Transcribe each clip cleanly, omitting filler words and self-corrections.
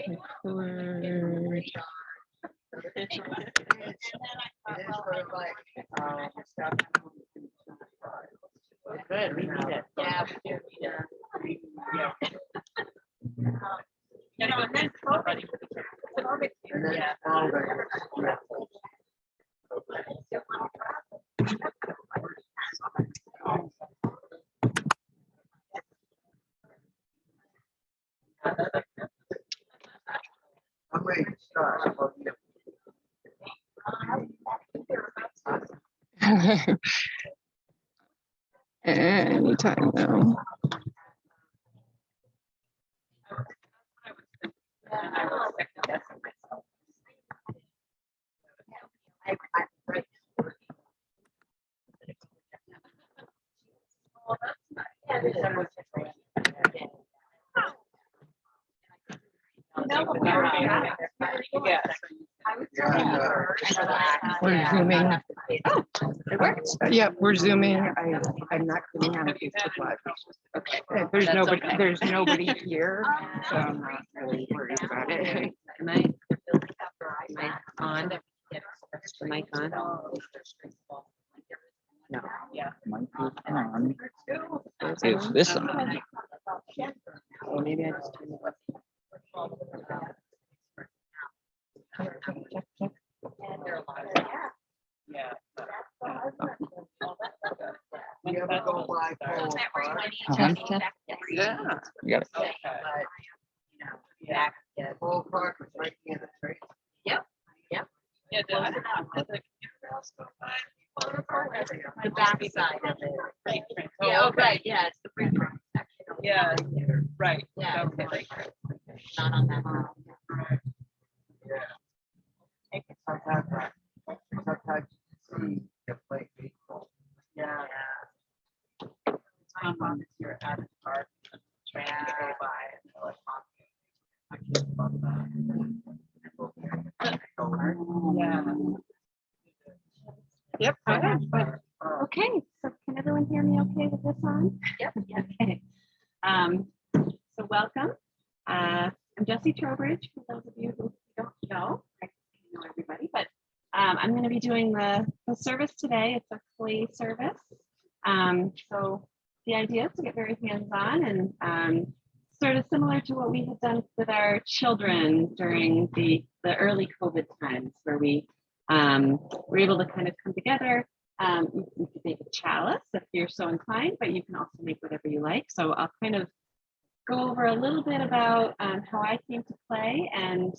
Record. Good, we need it. Yeah, we do need it. Yeah. You know, and then COVID. Yeah. I'm ready to start. Anytime now. We're zooming. Oh, it works. Yeah, we're zooming. I'm not going on Facebook Live. Okay. There's That's nobody. okay. There's nobody here, so I'm not really worried about it. Am I on? Is the mic on? No. Yeah. Is this on? Or maybe I just turned it up. Yeah. You ever go by Coil Pack? Yeah. You got it. Yeah. Coil Pack is right in the tree. Yeah, the back side of it. Yeah, oh, right, yeah, it's the free section. Yeah, right. Yeah. Okay. Not on that. Sometimes you see you play baseball. Yeah. You're at the park, trying to go by. Yeah. Yep. Okay, so can everyone hear me okay with this on? Yep. Okay. So welcome. I'm Jessie Trowbridge, for those of you who don't know. I know everybody, but I'm going to be doing the service today. It's a clay service. So the idea is to get very hands-on and sort of similar to what we had done with our children during the early COVID times, where we were able to kind of come together. You can make a chalice if you're so inclined, but you can also make whatever you like. So I'll kind of go over a little bit about how I came to clay and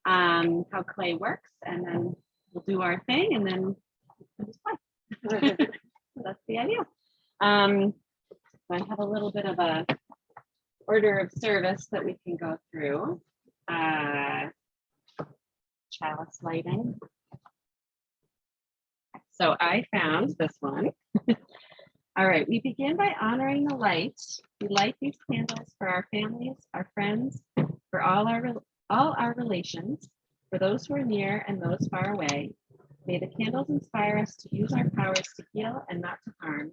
how clay works, and then we'll do our thing, and then we'll just play. So that's the idea. So I have a little bit of a order of service that we can go through. Chalice lighting. So I found this one. All right, we begin by honoring the light. We light these candles for our families, our friends, for all our relations, for those who are near and those far away. May the candles inspire us to use our powers to heal and not to harm,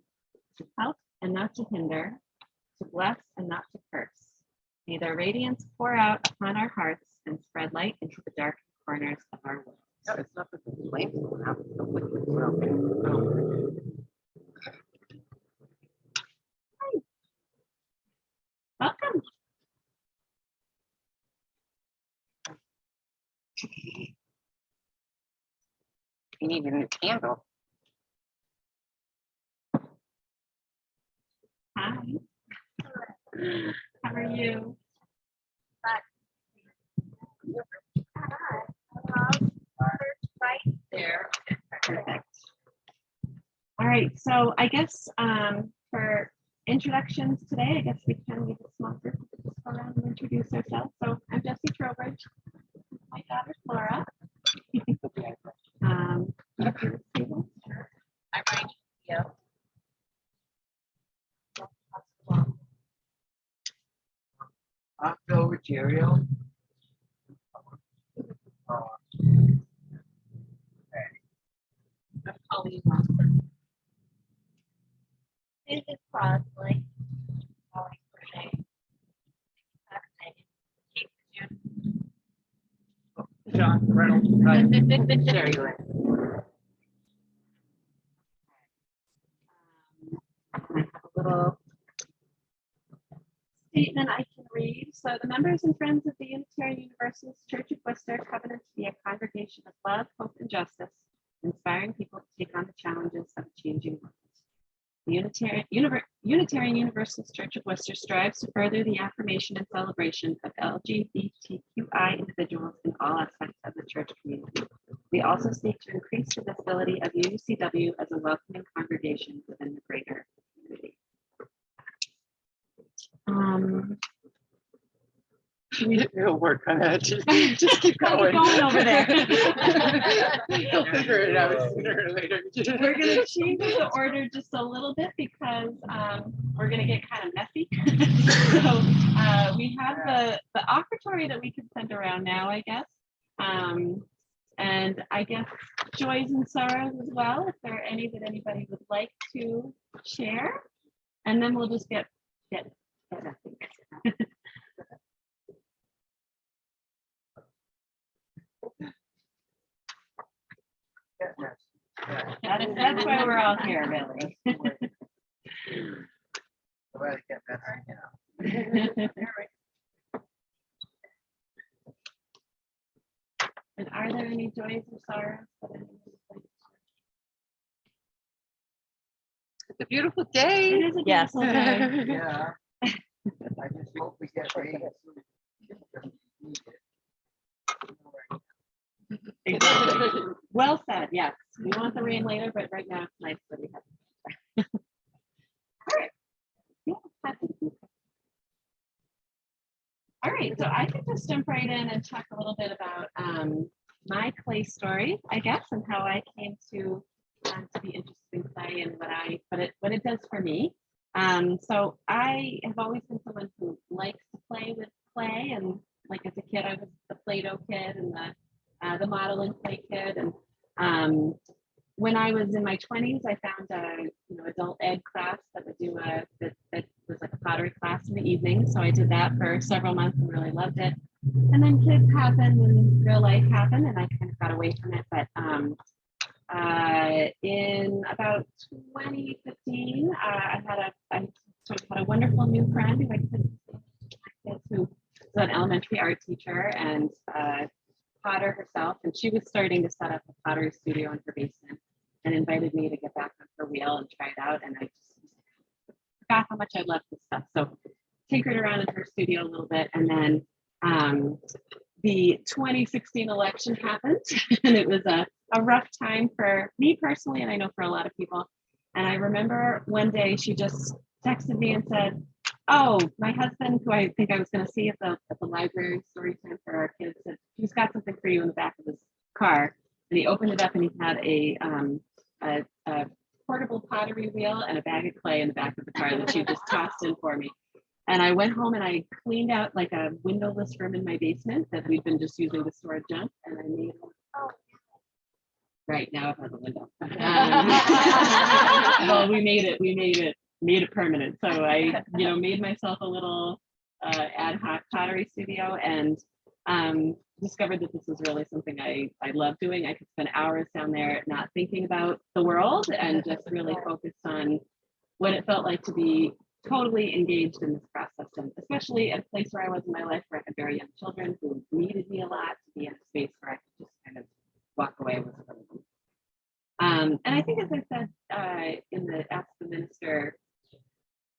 to help and not to hinder, to bless and not to curse. May their radiance pour out upon our hearts and spread light into the dark corners of our world. No, it's not that the flames will have the liquid broken. Welcome. You need a new candle. Hi. How are you? Right there. Perfect. All right, so I guess for introductions today, I guess we can give a small group to just go around and introduce ourselves. So I'm Jessie Trowbridge. My daughter Laura. I'm right here. I'm Phil Ruggiero. I'm Colleen Rosberg. This is Crosley. Reynolds, right? There you are. I have a little statement I can read. So the members and friends of the Unitarian Universalist Church of Worcester covenant to be a congregation of love, hope, and justice, inspiring people to take on the challenges of a changing world. The Unitarian Universalist Church of Worcester strives to further the affirmation and celebration of LGBTQI individuals in all aspects of the church community. We also seek to increase the visibility of UUCW as a welcoming congregation within the greater community. He'll work on it. Just keep How's it going. going over there? He'll figure it out sooner or later. We're going to change the order just a little bit because we're going to get kind of messy. So we have the offertory that we can send around now, I guess. And I guess joys and sorrows as well, if there are any that anybody would like to share. And then we'll just get messy. That's why we're all here, really. The way to get that right now. And are there any joys or sorrows that anyone would like to share? It's a beautiful day. It is a Yes. beautiful day. Yeah. I just hope we get raised. Exactly. Well said. Yes, we want the rain later, but right now it's nice that we have. All right. Yeah, all right, so I can just jump right in and talk a little bit about my clay story, I guess, and how I came to be interested in clay and what it does for me. So I have always been someone who likes to play with clay, and like as a kid, I was the Play-Doh kid and the modeling clay kid. And when I was in my 20s, I found a adult ed class that would do that was like a pottery class in the evening. So I did that for several months and really loved it. And then kids happened and real life happened, and I kind of got away from it. But in about 2015, I sort of had a wonderful new friend who I kids who was an elementary art teacher and potter herself, and she was starting to set up a pottery studio in her basement and invited me to get back on her wheel and try it out. And I just forgot how much I loved this stuff. So tinkered around in her studio a little bit, and then the 2016 election happened, and it was a rough time for me personally, and I know for a lot of people. And I remember one day she just texted me and said, "Oh, my husband, who I think I was going to see at the library story time for our kids, said he's got something for you in the back of his car." And he opened it up, and he had a portable pottery wheel and a bag of clay in the back of the car that she just tossed in for me. And I went home and I cleaned out like a windowless room in my basement that we'd been just using to store junk, and I made right now it has a window. Well, we made it permanent. So I, made myself a little ad hoc pottery studio, and discovered that this was really something I love doing. I could spend hours down there not thinking about the world and just really focused on what it felt like to be totally engaged in this process, and especially at a place where I was in my life where I had very young children who needed me a lot, to be in a space where I could just kind of walk away with them. And I think, as I said in the Ask the Minister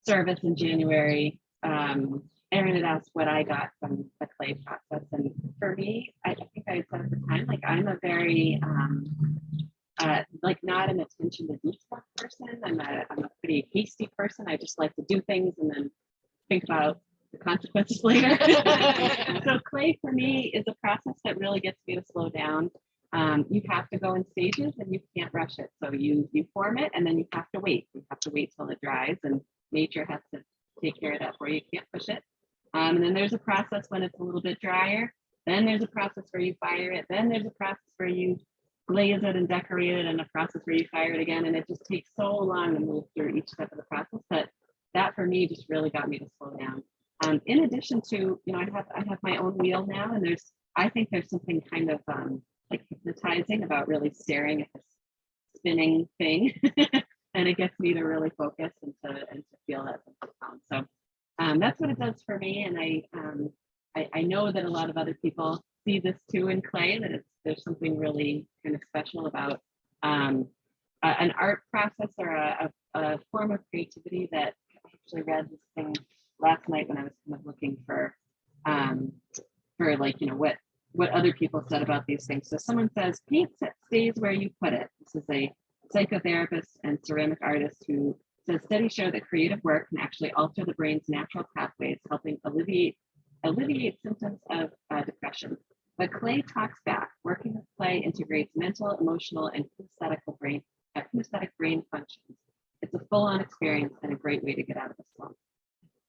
service in January, Aaron had asked what I got from the clay process. And for me, I think I said at the time, like, I'm a very, not an attention to detail person. I'm a pretty hasty person. I just like to do things and then think about the consequences later. So clay for me is a process that really gets me to slow down. You have to go in stages and you can't rush it. So you form it and then you have to wait. You have to wait till it dries, and nature has to take care of that for you. You can't push it. And then there's a process when it's a little bit drier. Then there's a process where you fire it. Then there's a process where you glaze it and decorate it, and a process where you fire it again. And it just takes so long to move through each step of the process that for me just really got me to slow down. In addition to, I have my own wheel now, and there's I think there's something kind of like hypnotizing about really staring at this spinning thing. And it gets me to really focus and to feel that sense of calm. So that's what it does for me. And I know that a lot of other people see this too in clay, that there's something really kind of special about an art process or a form of creativity that I actually read this thing last night when I was kind of looking for like, you know, what other people said about these things. So someone says, paint stays where you put it. This is a psychotherapist and ceramic artist who says studies show that creative work can actually alter the brain's natural pathways, helping alleviate symptoms of depression. But clay talks back. Working with clay integrates mental, emotional, and kinesthetic brain functions. It's a full-on experience and a great way to get out of a slump.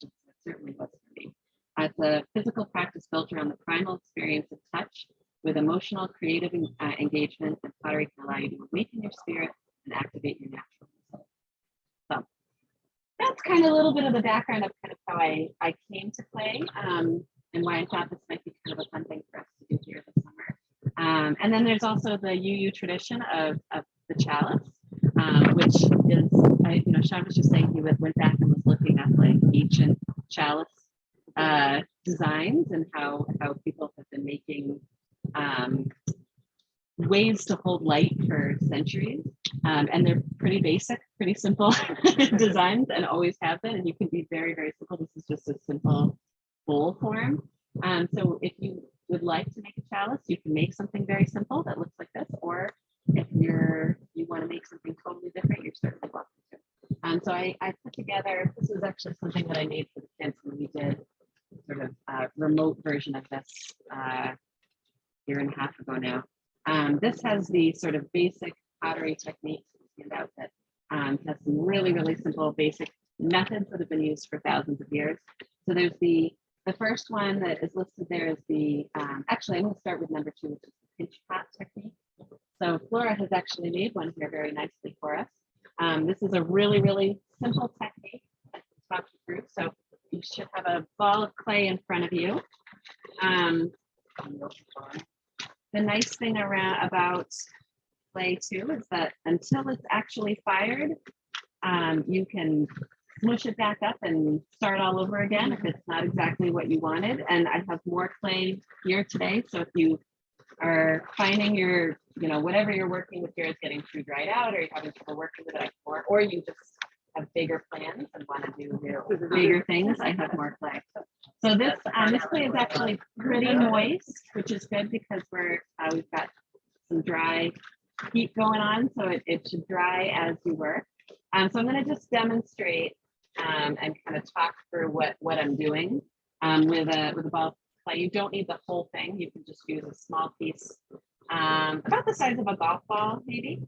It certainly was for me. It's a physical practice built around the primal experience of touch with emotional, creative engagement, and pottery can allow you to awaken your spirit and activate your natural muscle. So that's kind of a little bit of the background of kind of how I came to clay and why I thought this might be kind of a fun thing for us to do here this summer. And then there's also the UU tradition of the chalice, which is, you know, Sean was just saying he went back and was looking at like ancient chalice designs and how people have been making ways to hold light for centuries. And they're pretty basic, pretty simple designs and always have been. And you can be very, very simple. This is just a simple bowl form. So if you would like to make a chalice, you can make something very simple that looks like this, or if you want to make something totally different, you're certainly welcome to. So I put together, this was actually something that I made for the kids when we did sort of remote version of this year and a half ago now. This has the sort of basic pottery techniques out that has some really, really simple basic methods that have been used for thousands of years. So there's the first one that is listed there is the, actually I'm going to start with number 2, which is the pinch pot technique. So Flora has actually made one here very nicely for us. This is a really, really simple technique I can talk you through. So you should have a ball of clay in front of you. The nice thing about clay too is that until it's actually fired, you can smush it back up and start all over again if it's not exactly what you wanted. And I have more clay here today. So if you are finding your, you know, whatever you're working with here is getting too dried out, or you're having trouble working with it more, or you just have bigger plans and want to do bigger things, I have more clay. So this clay is actually pretty moist, which is good because we've got some dry heat going on, so it should dry as you work. So I'm going to just demonstrate and kind of talk through what I'm doing with a ball of clay. You don't need the whole thing. You can just use a small piece, about the size of a golf ball, maybe.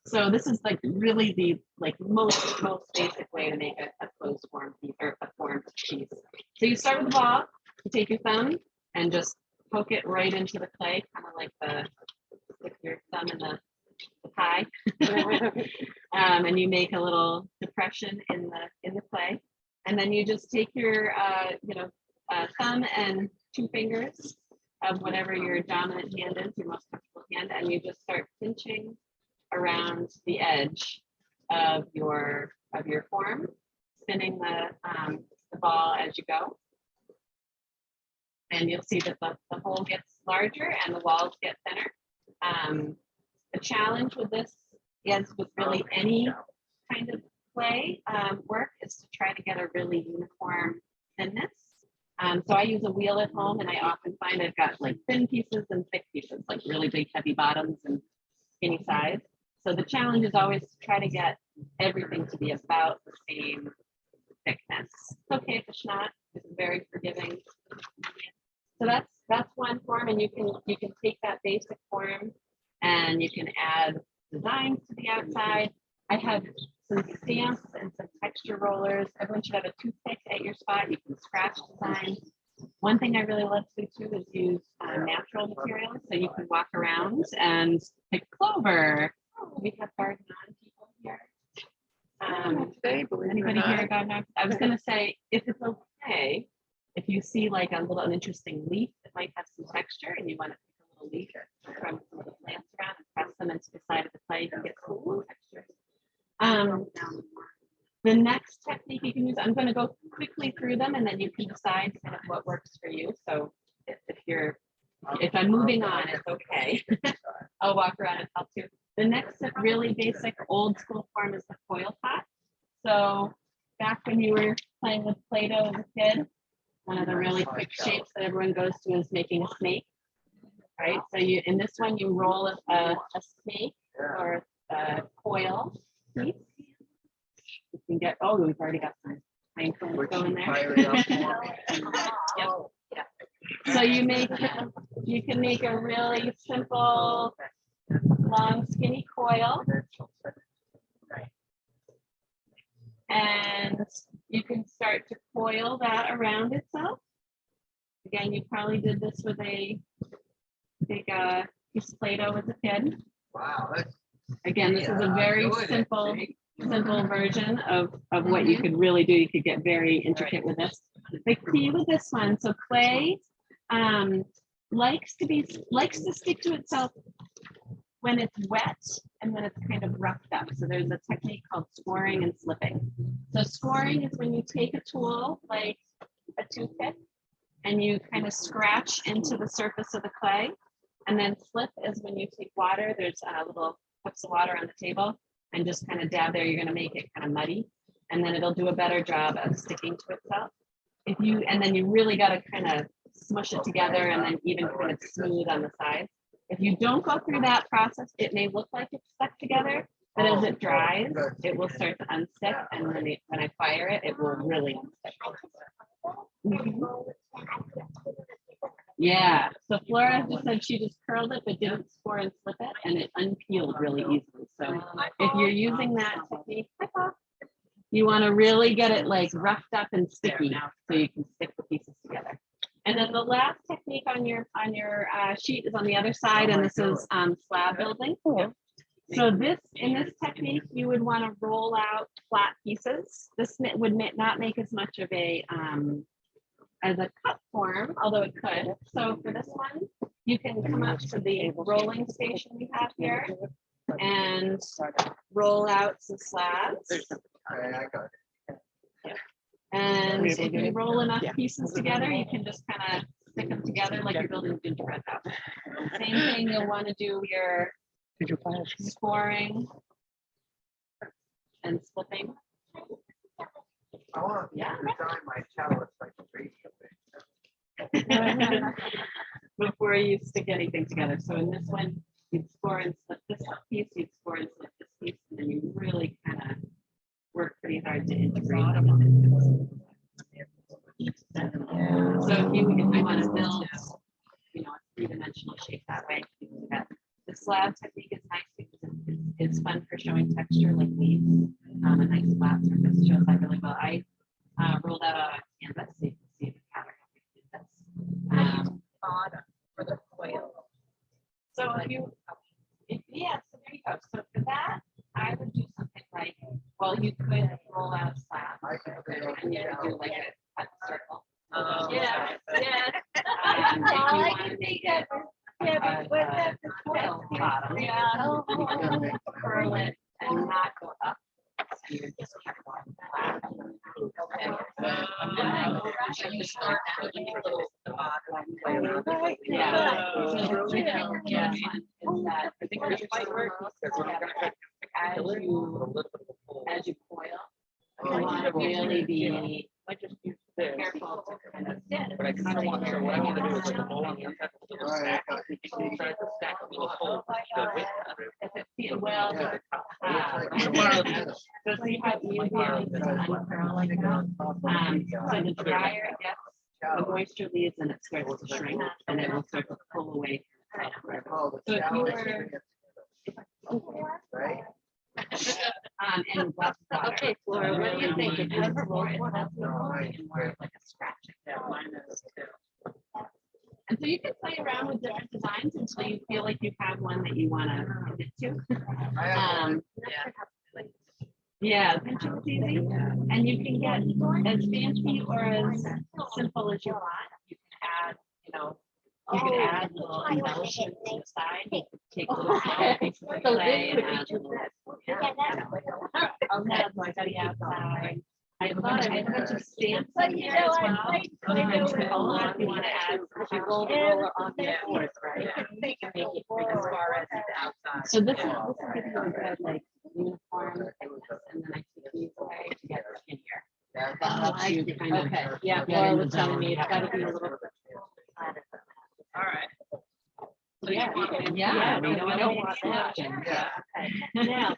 So this is like really the most basic way to make a closed form piece or a formed piece. So you start with the ball, you take your thumb and just poke it right into the clay, kind of like stick your thumb in the pie. And you make a little depression in the clay. And then you just take your thumb and 2 fingers of whatever your dominant hand is, your most comfortable hand, and you just start pinching around the edge of your form, spinning the ball as you go. And you'll see that the hole gets larger and the walls get thinner. The challenge with this, as with really any kind of clay work, is to try to get a really uniform thinness. So I use a wheel at home, and I often find I've got like thin pieces and thick pieces, like really big heavy bottoms and skinny sides. So the challenge is always to try to get everything to be about the same thickness. It's okay if it's not. It's very forgiving. So that's one form, and you can take that basic form and you can add designs to the outside. I have some stamps and some texture rollers. Everyone should have a toothpick at your spot. You can scratch designs. One thing I really love to do too is use natural materials. So you can walk around and pick clover. We have garden on people here. Anybody here garden on? I was going to say, if it's okay, if you see like an interesting leaf that might have some texture and you want to pick a little leaf from some of the plants around and press them into the side of the clay, you can get some cool textures. The next technique you can use, I'm going to go quickly through them and then you can decide kind of what works for you. So if I'm moving on, it's okay. I'll walk around and help you. The next really basic old school form is the coil pack. So back when you were playing with Play-Doh as a kid, one of the really quick shapes that everyone goes to is making a snake. Right. So in this one, you roll a snake or a coil piece. You can get, we've already got some pine cones going there. Yep. So you can make a really simple, long, skinny coil. And you can start to coil that around itself. Again, you probably did this with a big piece of Play-Doh as a kid. Wow. Again, this is a very simple version of what you could really do. You could get very intricate with this. The key with this one, so clay likes to stick to itself when it's wet and when it's kind of roughed up. So there's a technique called scoring and slipping. So scoring is when you take a tool like a toothpick and you kind of scratch into the surface of the clay. And then slip is when you take water, there's little cups of water on the table and just kind of dab there, you're gonna make it kind of muddy. And then it'll do a better job of sticking to itself. And then you really gotta kind of smush it together and then even kind of smooth on the sides. If you don't go through that process, it may look like it's stuck together, but as it dries, it will start to unstick. And when I fire it, it will really unstick. Mm-hmm. Yeah, so Flora just said she just curled it, but didn't score and slip it, and it unpeeled really easily. So if you're using that technique, you want to really get it like roughed up and sticky so you can stick the pieces together. And then the last technique on your sheet is on the other side, and this is slab building. So in this technique, you would want to roll out flat pieces. This would not make as much of a as a cut form, although it could. So for this one, you can come up to the rolling station we have here and roll out some slabs. And if you roll enough pieces together, you can just kind of stick them together like you're building a gingerbread house. Same thing, you'll want to do your scoring and slipping. I want to design my chalice like a radio thing. Before you stick anything together. So in this one, you'd score and slip this piece, you'd score and slip this piece, and then you really kind of work pretty hard to integrate them. So if you want to build, a three-dimensional shape that way, you can do that. The slab technique is nice because it's fun for showing texture like these. A nice flat surface shows that really well. I rolled out on canvas so you can see the pattern of this. For the coil. So so there you go. So for that, I would do something like, you could roll out a slab and you could do like a cut circle. Yes. If you want to make it coil bottom, you can curl it and not go up. So you're just kind of going flat. As you coil, you want to really be careful to kind of sit. But I kind of want to, what I want to do is the bowl on the inside, a little stack. You can try to stack a little hole. If it feels well, so see how easy it is to uncurl like that. So the drier it gets, the moisture leaves and it starts to shrink and it will start to pull away. So if you were Right? and lots of water. Okay, Flora, what do you think? It has more, it has more like a scratching. And so you can play around with different designs until you feel like you have one that you want to commit to. Yeah, pinch is easy, and you can get as fancy or as simple as you want. You can add, You could add little embellishments to the side. You could take little small pieces of clay and add little. I'll have my study outside. I thought I made a bunch of stamps in here as well. If you want to add your gold roller on the board, right? You can make it as far as the outside. So this will give you a good like uniform thickness, and then I take these away to get in here. That helps you kind of. Okay, yeah, Laura was telling me it's gotta be a little. All right. So Yeah, yeah, we don't want that. Yeah. Now,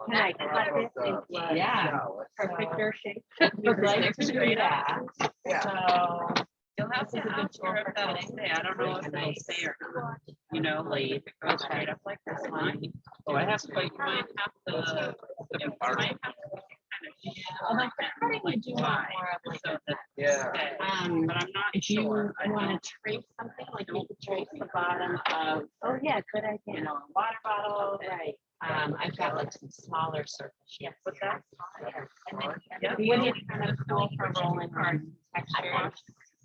can I cut this into a Yeah. perfecter shape? We'd like to do that. Yeah. So you'll have to ask her if that'll stay. I don't know if it'll stay or not. You know, like if it goes straight up like this line. Oh, I have to, but you might have to. You might have to Although cutting would do more of like. so that Yeah. stay. Um, But I'm not if you sure. I want don't- to trace something, like you could trace the bottom of, Oh, yeah, good idea. you know, a water bottle. Right. I've got like some smaller circle shapes. What's that? And then Yeah. the wood is kind of cool for rolling hard texture.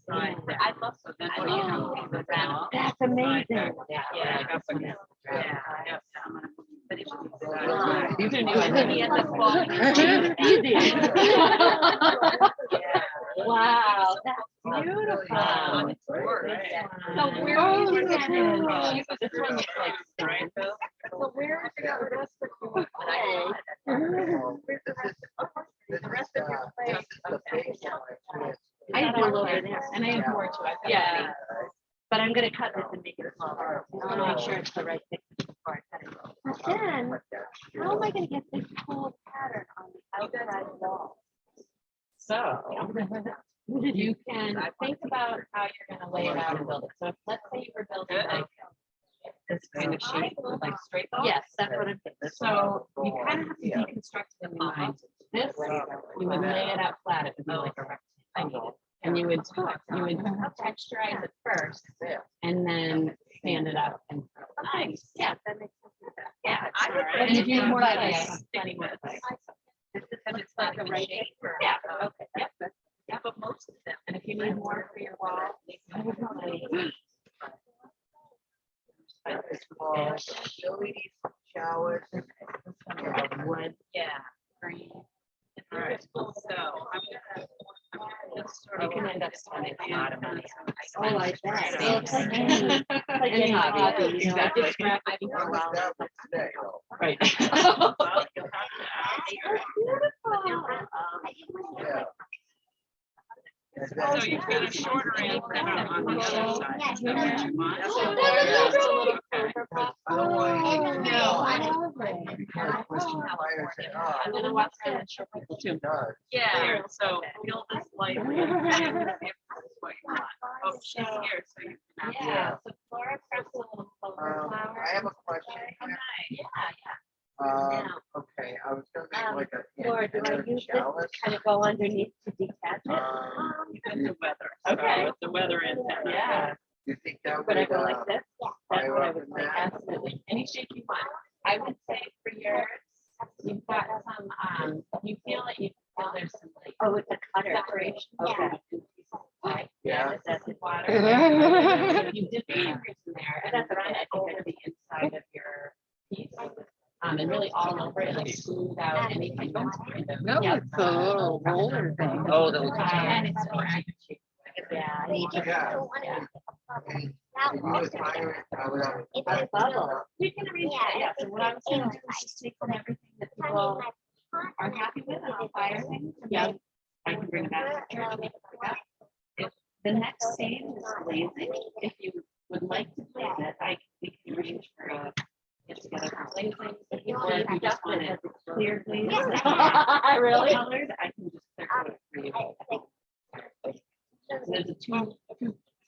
Right. I love. So then what do you have to do? That's amazing. Yeah. Like up against. Yeah. Yep. I'm gonna finish these. Wow. These are new. And then he has to Easy. Wow, that's beautiful. It's work, right? So where Oh, are you look at gonna- this. This one looks like Right, Bill? So where is the rest of your Well, this is- The rest of your this plate. is the baseline. I have All more over there, there. and I have more too. I've got Yeah. many. But I'm gonna cut this and make it smaller. I wanna make sure it's the right thickness before I cut it. But then, how am I gonna get this whole pattern on the outside wall? So you can think about how you're gonna lay it out and build it. So if, let's say you were building like this kind of shape, like straight. Yes, that's what I'm thinking. So you kind of have to deconstruct it in your mind. This, you would lay it out flat, it would be like a rectangle. And you would texturize it first and then stand it up and. Nice. Yeah, that makes sense. Yeah. I would And if you need more like clay, this. plenty more clay. This is if it's like a right shape or. Yeah. Okay. Yep. Yeah, but most of them. And if you need more for your wall. Facilities, showers. Wood, Yeah. green. All right. So I'm gonna just sort You of. can end up spending a lot of money. Oh, like that. Well, it's like any- Like any any hobby, hobby, you know, I exactly. did scrapbooking for a How while. does that look today, though? Right. Well, you'll have to ask her. Yeah. Is So that- you've got a shorter end than on the other side. Is that what you want? I don't want to- No, I love it. Because when you hire it, oh, I'm gonna watch that and show people too. it does. Yeah, so feel this lightly. If this is what you want. Oh, she's here, so you can ask. Yeah, so Flora pressed a little flower. I have a question. Yeah, Okay, I was gonna make like a. Laura, do I use this chalice. to kind of go underneath to detach it? It's the weather. Okay. So it's the weather antenna. yeah. You think that would? Would I go like this? That's what I would fire say, up absolutely. Any shape you want. I would say for yours, you've got some, you feel that you feel there's some like Oh, it's a cutter. separation. Okay. Like, Yeah. that's the water. If you dip your fingers in there, and That's what I think it'll be inside of your piece. And really all over it, like smooth out anything that's kind of. No, Yeah. it's a little roller thing. Oh, the. And it's so Yeah. Yeah. And you would fire it, I would have. It's a bubble. We can arrange that, yeah. So what I was gonna do is just take from everything that people are happy with and I'll fire things. Yeah. I can bring it back to church. And make it like that. If the next stage is glazing, if you would like to glaze it, we can arrange for a get together for glazing. Or if you just want it clear glaze. Really? Colored, I can just clear coat it for you. So there's a two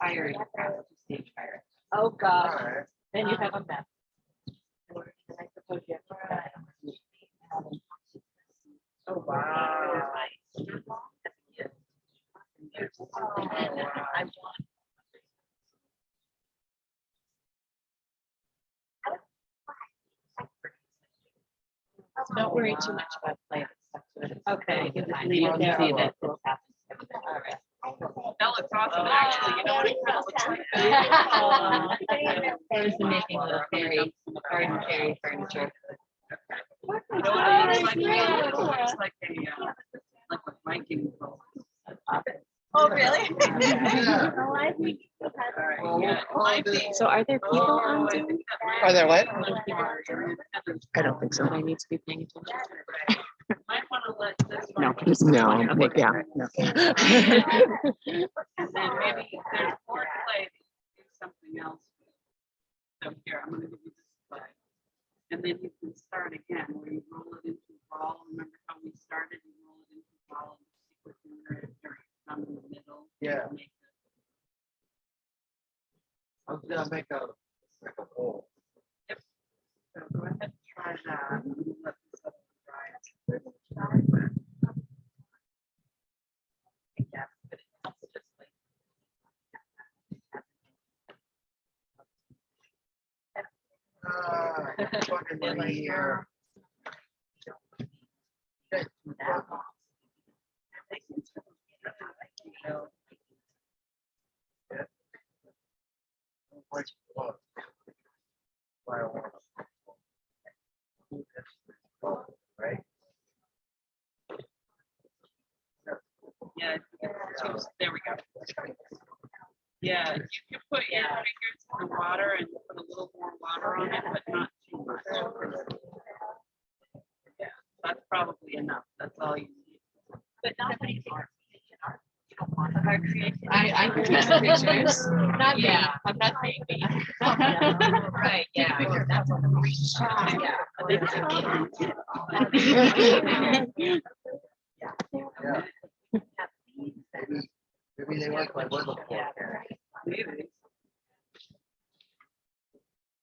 firing process, two-stage fire. Oh, gosh. Alright. Then you have a mess. And I suppose you have to. Oh, wow. So don't worry too much about play and stuff to it. It's Okay, You can just fine. leave it I'll there. see See that that this happens. All right. Bella Well, it's awesome, actually, you know what it kind of looks like? There's the making of fairy, garden fairy furniture. You know what it looks like? It looks like a, like a Viking boat. Oh, really? Yeah. Oh, I think he has. All right, yeah, it might be. So are there people on Oh, I Zoom? think that might Are there what? be. I don't think so. I need to be paying attention. Might want to let this No, one. no, yeah, no. And then maybe there's more clay, do something else. So here, I'm gonna give you this clay. And then you can start again, where you roll it into a ball. Remember how we started, you roll it into a ball and see what you're come in the middle. Yeah. Make it- I was gonna make a bowl. So go ahead and try that. And let this up dry. Yeah, but it's just like. Fucking my ear. Right? Yeah, there we go. Yeah, you can put your fingers in the water and put a little more water on it, but not too much. Yeah, that's probably enough. That's all you need. But not many art. Our creation. I can take some pictures. Not me. Yeah. I'm not saying me. Right, yeah. That's a Yeah. Maybe they like my little. Maybe.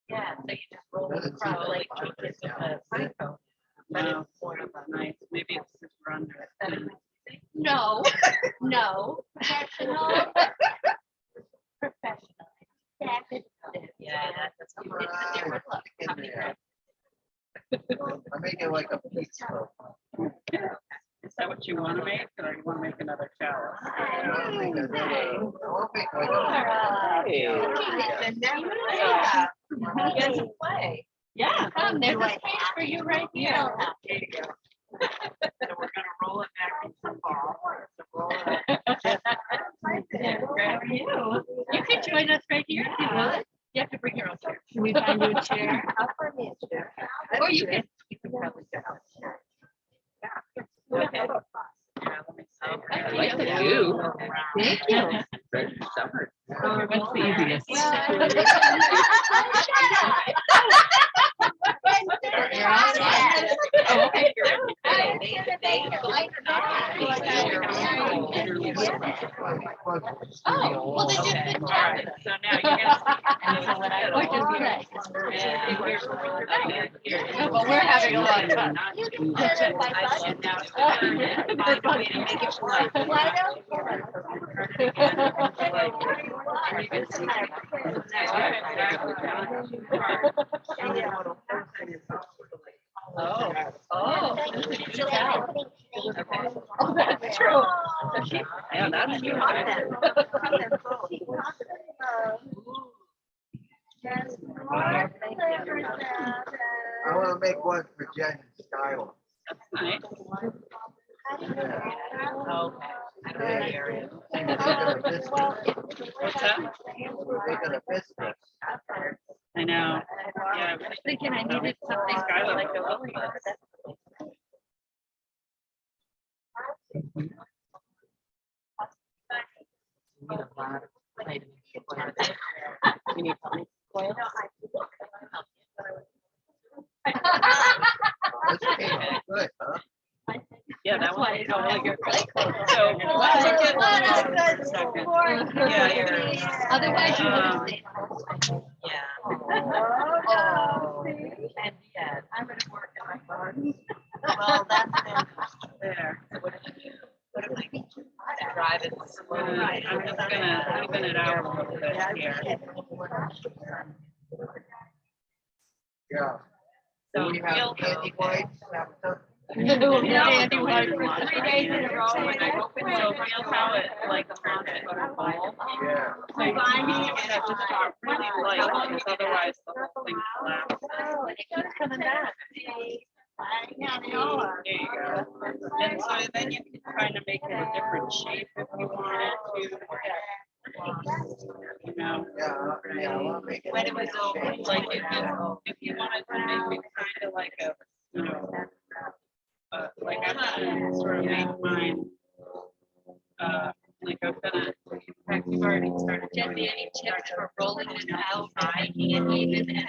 Yeah, so you just roll it across like trinkets with a honeycomb. No, nice. Maybe it's just we're under. No, no, professional. Professional. Yeah, that's it's a different look. I make it like a pizza. Is that what you want to make, or you want to make another chalice? I'll make like Yeah. You guys can play. Yeah. Come, there's a space for you right here. There you go. So we're gonna roll it back into the ball. So roll it. Where are you? You could join us right here if you would. You have to bring your own chair. Can we find you a chair? I'll find me a chair. Or you can probably get out. Okay. Yeah, let me see. I like the view. Thank you. Summer. What's the easiest? Oh, okay. Oh, well, then Okay, just. all right. So now you're gonna. Or just be nice. But we're having a lot of fun. Find a way to make it work. Oh, oh. Oh, that's true. Yeah, that's good. I want to make one for Jen and Skylar. That's nice. Yeah. Okay. They're making a biscuit. What's that? They're making a biscuit. I know. Yeah. I was thinking I needed something like a Willie. You need something? Coil? This came out good, huh? Yeah, that one. That's why Really good. it's So, What take a- it what a for a good second. sport. Yeah, you're. Otherwise, you would have seen. Yeah. Oh. And yeah, I'm gonna work in my garden. Well, that's There. what if you, what if I drive it slowly? I'm just gonna even it out a little bit here. Yeah. So We have we'll, candy wipes. Andy was like like, 3 days in a row, and I opened so feel how it like turned it into a bowl. Yeah. So you need to get it just got really light because otherwise the whole thing collapses. Oh, and it keeps coming back. There you go. And so then you can kind of make it a different shape if you wanted to. You know, Yeah, I want to make it. when it was over, like if you wanted to make it kind of like a, you know, like I'm gonna sort of make mine, like I'm gonna, in fact, you've already started. Jesse, any tips for rolling it out, making it even and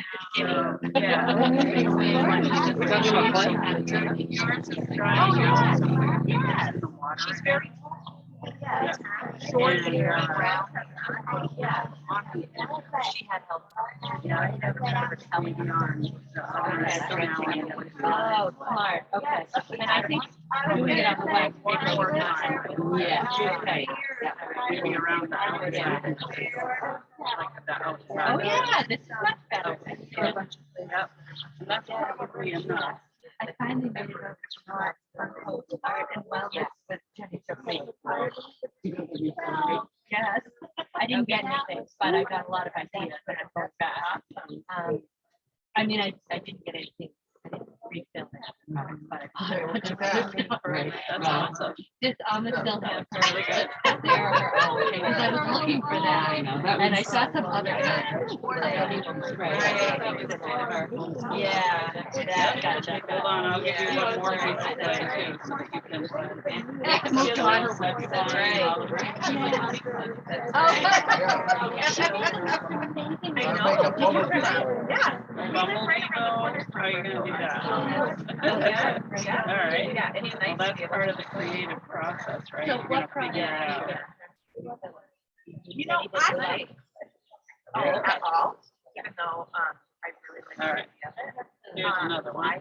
skinny? Yours is dry. Yes. She's very Yeah. short And, hair, brown. Yeah. She had help. Yeah, I never remember telling yarn. Oh, smart. Okay. And I think doing it on the black paper. Yeah. Okay. Maybe around the outside. Yeah. Like the outside. Oh, yeah. This is much better. Yep. And that's probably enough. I finally made it over to art and wellness with Jenny Sophie. Yes, I didn't get anything, but I got a lot of ideas when I wrote back. I mean, I didn't get anything. I didn't refill it, but I put a bunch of Right. That's awesome. just on the still have really good. There are because I was looking for that, and I saw some other. Yeah, that gotcha. Hold on, I'll give you one more piece of play too, so that you can. Move on. That's right. Bumblebee bow, how are you gonna do that? All right. Well, that's part of the creative process, right? So You're what gonna figure it out. You know, I like. Oh, okay. Even though, I really like. All right. Here's another one.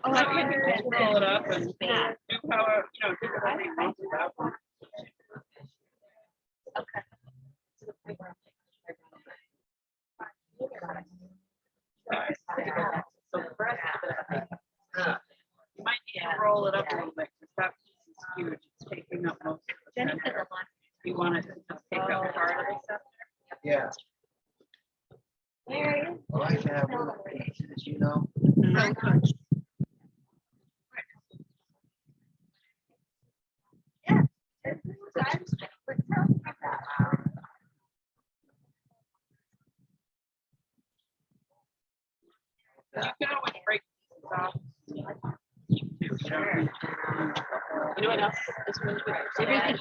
Oh, I can just roll it up and do power, you know, do whatever you want with that one. So the rest of it, you might need to roll it up a little bit because that piece is huge. It's taking up most of the center. You want it to just take up part of the center. Yeah. I like to have little pieces, you know. You can always break pieces off. Sure. You know what else is really good? Everything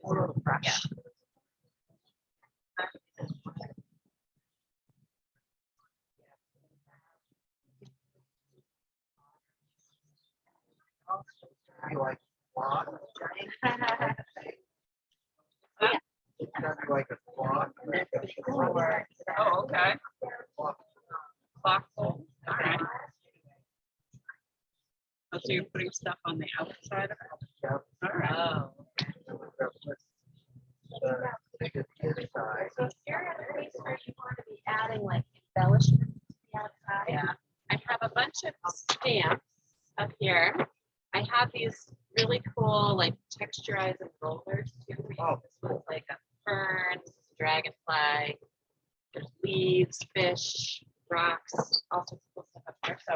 old. Brush. You like font? It's gonna be like a font. Oh, okay. Clock fold. All right. Oh, so you're putting stuff on the outside of it? Yep. All right. Make it this size. So if you're at a place where you want to be adding like embellishments to the outside. Yeah, I have a bunch of stamps up here. I have these really cool like texturizing rollers too. Oh, This one's like a fern, this is a dragonfly. There's leaves, fish, rocks, all sorts of cool stuff up there. So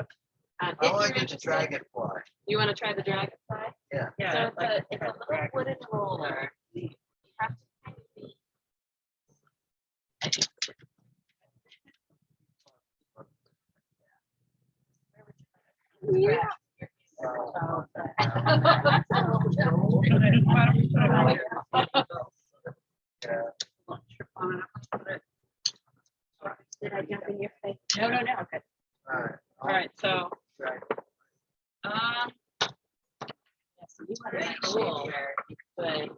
I if want you're to do the interested, dragonfly. you want to try the dragonfly? Yeah. Yeah. So I like it's a that little wooden roller. You have to kind of be. Yeah. Did I jump in your face? No. Okay. All right. All right, so, Dragonfly. Yes, you want to cool where you could,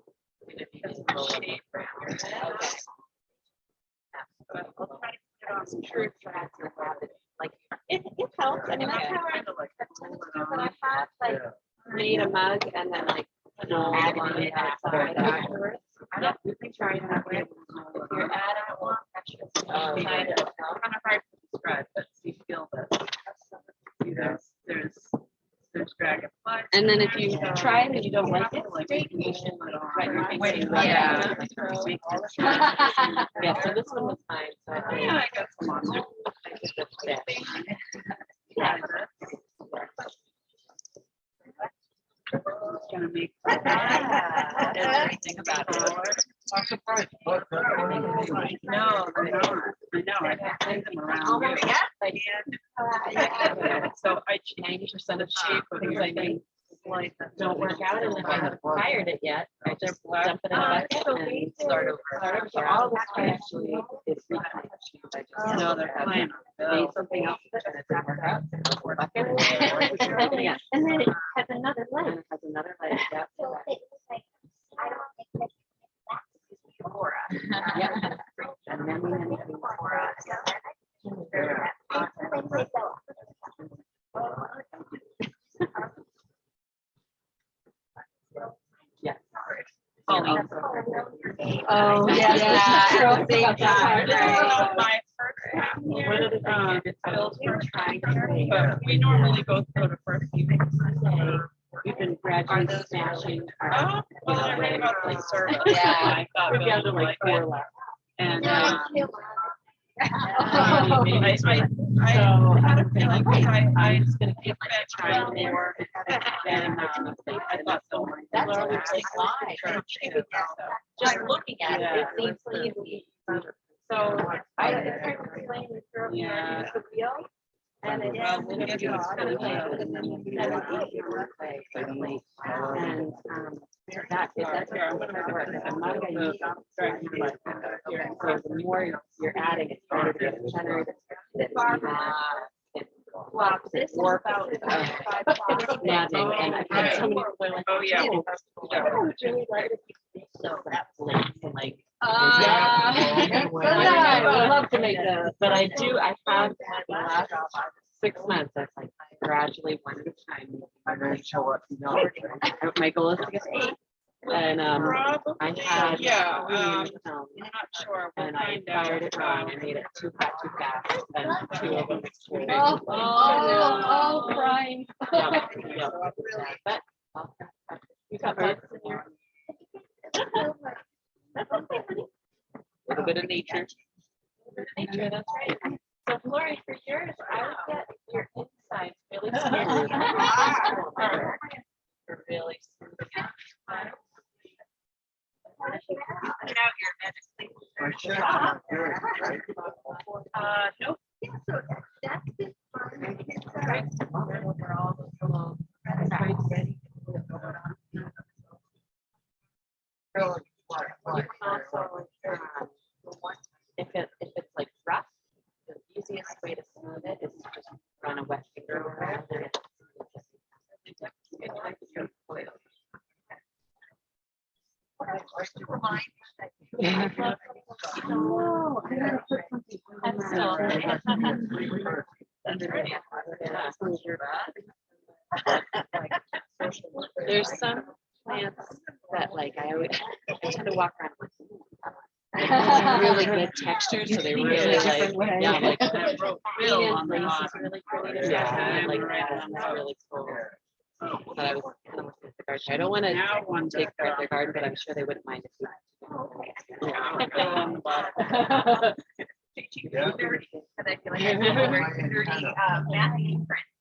if you just roll shape around your head. Okay. I'll try to put it on some true threads and have it like it helps. I mean, that's how I but I have like made a mug and then like add on the outside afterwards. I don't think try it that way. If you're adding more pressure, kind of hard And then if you try it and you don't like it, write your name. Yeah. Yeah, so this one was fine. So I think Yeah, I got some on there. yeah. It's gonna make everything about it. I'm surprised. But, No, they're not. I know, I have seen them around. So I changed percent of shape of things I think like Don't work out, and if I haven't fired it yet, I just dump it in a bucket and start over. So all this I actually is reclaimed. I just No, they're playing. made something else and it didn't work out. So bucket. Yeah. And then it has another leg. And it has another leg. Yeah. Yeah. And then we need to yeah. Pauline. Oh, yeah. This is my first half year, it's built for trying, but we normally go through the first few weeks. We've been gradually smashing. Oh, well, I read about the service. Yeah. I thought We've got Bill would like like it. 4 left. And, Yeah. I had a feeling, I was gonna give that child more. And, I thought so. That's what we think live. Just looking at it, it seems so easy. So I explained the curve Yeah. the wheel. And it's Well, we'll get you and started later, and then we'll do that. and that is that's Here, I'm gonna hard work. put I'm not gonna use so the more you're adding, it's harder to get generated. Wow, this is about Nagging, and I've had so many people like, Oh, yeah. I would really like to see so that's like. sometimes. I would love to make those, but I have the last 6 months, I've like gradually one at a time. I'm gonna show up, you know. My goal is to get 8. And I had Yeah, 3 I'm not sure. We'll and I find out. fired it wrong. I made it too hot, too fast, and 2 of them were big. Oh, crying. Yeah, yeah. But you got parts in your little bit of nature. Nature, that's right. So Lori, for yours, I would get your insides really smooth. Really smooth. My shirt's not good, right? Nope. If it's like rough, the easiest way to smooth it is to just run a wet finger over it. Oh, I gotta put something. That's still. There's some plants that like I tend to walk around with really good texture, so they really like yeah, like Bill Ian on the Lace is bottom. really pretty to Yeah, yeah, I'm like right that on is top. really cool. But I was kind of looking at the garden. I don't want to Now one take take part of their garden, but I'm sure they wouldn't mind if you. Bill on the bottom. Yeah.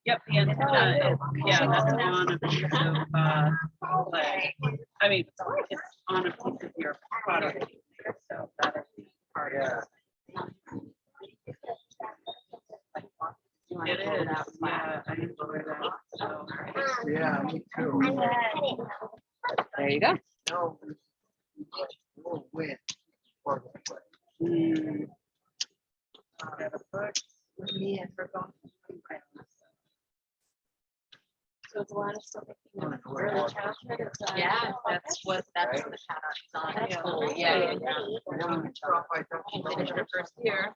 Yep, the antenna, yeah, that's on a piece of, clay. I mean, it's on a piece of your product, so that'll be part of it. It is, yeah, I enjoy that, so. Yeah, me too. There you go. No, we'll win. Mm. So it's a lot of stuff. Early childhood. Yeah, that's the pattern it's on. That's cool. Yeah. She Finished her first year.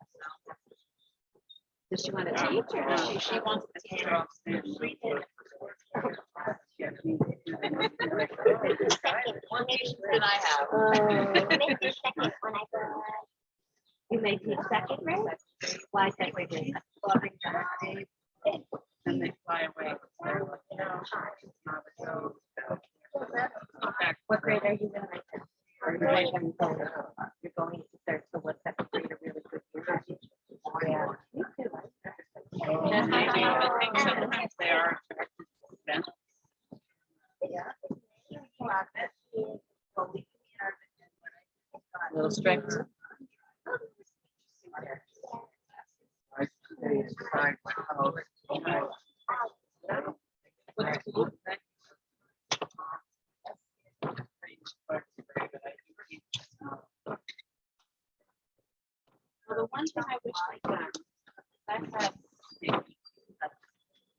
Does she want to teach or? She wants to teach. More patience than I have. You may teach second grade? Why second grade? And they fly away. They're like, no, it's not a joke. You're going to start to look at the greater really good year. Yeah. Me too. And maybe, I think sometimes they are attracted to events. A little strict. I stay inside my house. What's cool? Well, the one thing I wish I'd done, I had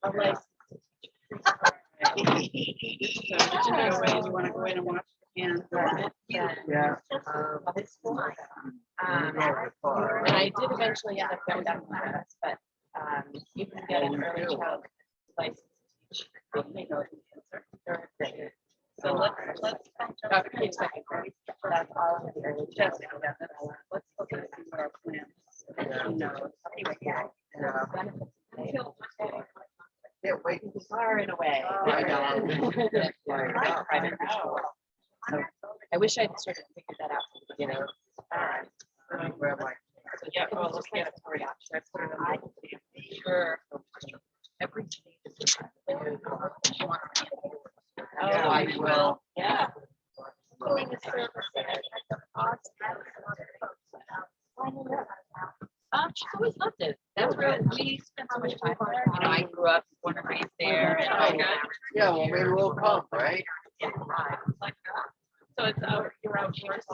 a license. So did you go away? You want to go in and watch your hands? Yeah. It's fine. And I did eventually end up going down class, but you can get an early child license. to teach. They go to third grade. So let's. Okay, second grade. That's all in the early child. Let's look at see what our plan is. So that she knows. Anyway, yeah. Yeah. Benefits. Can't wait. Far and away. I know. Private school. So I wish I'd sort of figured that out from the beginning. All right. Where am I? So yeah, oh, let's get it for you. Sure. Every day is different. She wants to be. Oh, Yeah, I we will. will. Yeah. She's always loved it. That's where we spent so much time there. You know, I grew up, born and raised there. And Oh, good. Yeah, well, maybe we'll come, right? So it's you're outdoors.